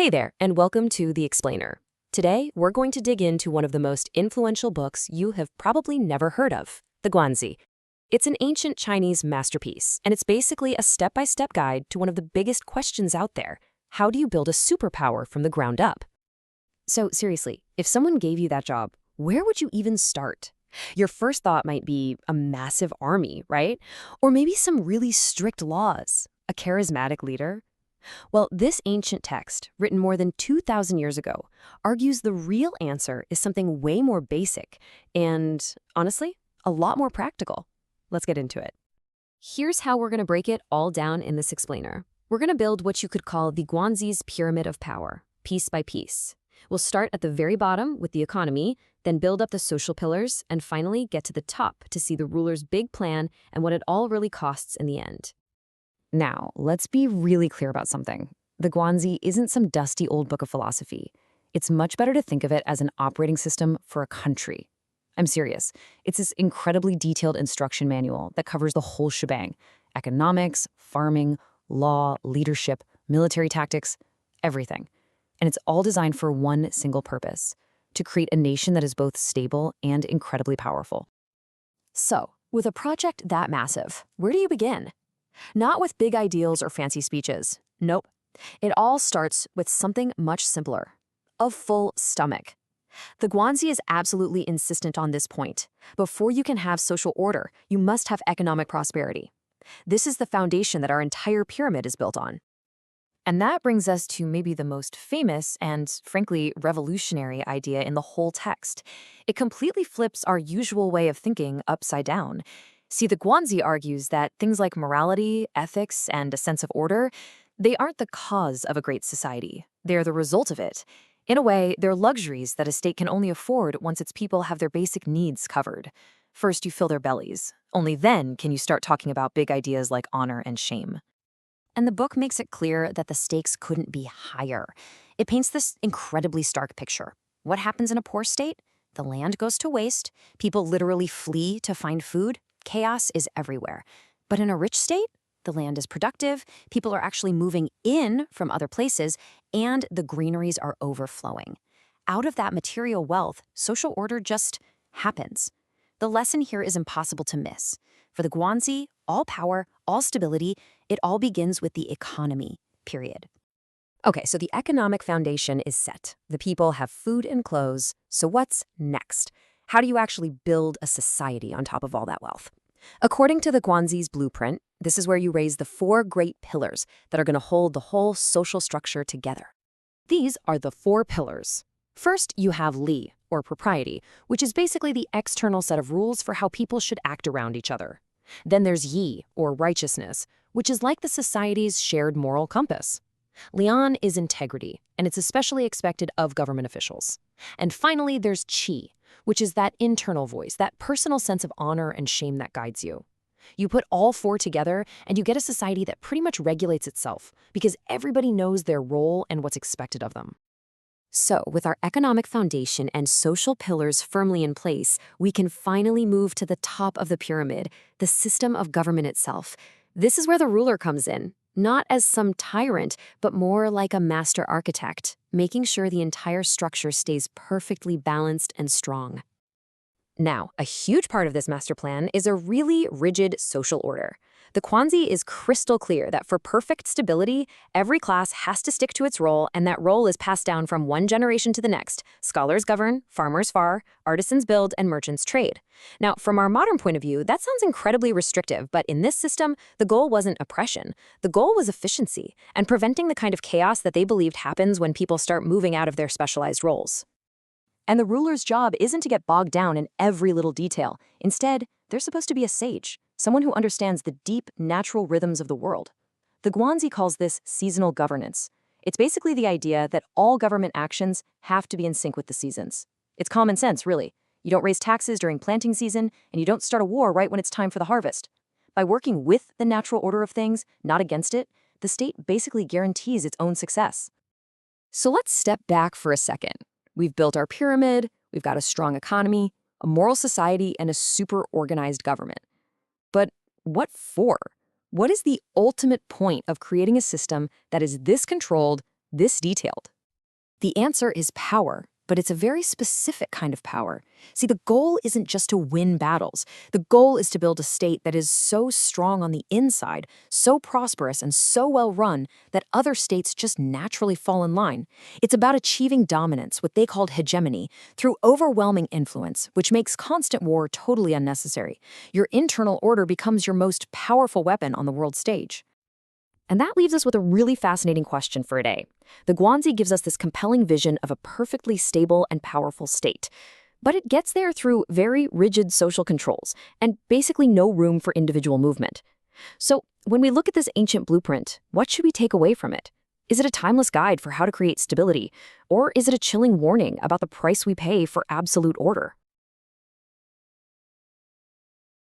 Hey there, and welcome to The Explainer. Today, we're going to dig into one of the most influential books you have probably never heard of, the Guanzi. It's an ancient Chinese masterpiece, and it's basically a step-by-step guide to one of the biggest questions out there. How do you build a superpower from the ground up? So seriously, if someone gave you that job, where would you even start? Your first thought might be a massive army, right? Or maybe some really strict laws, a charismatic leader. Well, this ancient text, written more than 2,000 years ago, argues the real answer is something way more basic and, honestly, a lot more practical. Let's get into it. Here's how we're going to break it all down in this explainer. We're going to build what you could call the Guanzi's pyramid of power, piece by piece. We'll start at the very bottom with the economy, then build up the social pillars, and finally get to the top to see the ruler's big plan and what it all really costs in the end. Now, let's be really clear about something. The Guanzi isn't some dusty old book of philosophy. It's much better to think of it as an operating system for a country. I'm serious. It's this incredibly detailed instruction manual that covers the whole shebang: economics, farming, law, leadership, military tactics, everything. And it's all designed for one single purpose: to create a nation that is both stable and incredibly powerful. So, with a project that massive, where do you begin? Not with big ideals or fancy speeches. Nope. It all starts with something much simpler: a full stomach. The Guanzi is absolutely insistent on this point. Before you can have social order, you must have economic prosperity. This is the foundation that our entire pyramid is built on. And that brings us to maybe the most famous and, frankly, revolutionary idea in the whole text. It completely flips our usual way of thinking upside down. See, the Guanzi argues that things like morality, ethics, and a sense of order, they aren't the cause of a great society. They're the result of it. In a way, they're luxuries that a state can only afford once its people have their basic needs covered. First, you fill their bellies. Only then can you start talking about big ideas like honor and shame. And the book makes it clear that the stakes couldn't be higher. It paints this incredibly stark picture. What happens in a poor state? The land goes to waste. People literally flee to find food. Chaos is everywhere. But in a rich state, the land is productive, people are actually moving in from other places, and the greeneries are overflowing. Out of that material wealth, social order just happens. The lesson here is impossible to miss. For the Guanzi, all power, all stability, it all begins with the economy, period. Okay, so the economic foundation is set. The people have food and clothes. So what's next? How do you actually build a society on top of all that wealth? According to the Guanzi's blueprint, this is where you raise the four great pillars that are going to hold the whole social structure together. These are the four pillars. First, you have Li, or propriety, which is basically the external set of rules for how people should act around each other. Then there's Yi, or righteousness, which is like the society's shared moral compass. Lian is integrity, and it's especially expected of government officials. And finally, there's Qi, which is that internal voice, that personal sense of honor and shame that guides you. You put all four together, and you get a society that pretty much regulates itself, because everybody knows their role and what's expected of them. So, with our economic foundation and social pillars firmly in place, we can finally move to the top of the pyramid, the system of government itself. This is where the ruler comes in, not as some tyrant, but more like a master architect, making sure the entire structure stays perfectly balanced and strong. Now, a huge part of this master plan is a really rigid social order. The Guanzi is crystal clear that for perfect stability, every class has to stick to its role, and that role is passed down from one generation to the next. Scholars govern, farmers farm, artisans build, and merchants trade. Now, from our modern point of view, that sounds incredibly restrictive, but in this system, the goal wasn't oppression. The goal was efficiency, and preventing the kind of chaos that they believed happens when people start moving out of their specialized roles. And the ruler's job isn't to get bogged down in every little detail. Instead, they're supposed to be a sage, someone who understands the deep, natural rhythms of the world. The Guanzi calls this seasonal governance. It's basically the idea that all government actions have to be in sync with the seasons. It's common sense, really. You don't raise taxes during planting season, and you don't start a war right when it's time for the harvest. By working with the natural order of things, not against it, the state basically guarantees its own success. So let's step back for a second. We've built our pyramid, we've got a strong economy, a moral society, and a super organized government. But what for? What is the ultimate point of creating a system that is this controlled, this detailed? The answer is power, but it's a very specific kind of power. See, the goal isn't just to win battles. The goal is to build a state that is so strong on the inside, so prosperous and so well run that other states just naturally fall in line. It's about achieving dominance, what they called hegemony, through overwhelming influence, which makes constant war totally unnecessary. Your internal order becomes your most powerful weapon on the world stage. And that leaves us with a really fascinating question for today. The Guanzi gives us this compelling vision of a perfectly stable and powerful state. But it gets there through very rigid social controls and basically no room for individual movement. So when we look at this ancient blueprint, what should we take away from it? Is it a timeless guide for how to create stability? Or is it a chilling warning about the price we pay for absolute order?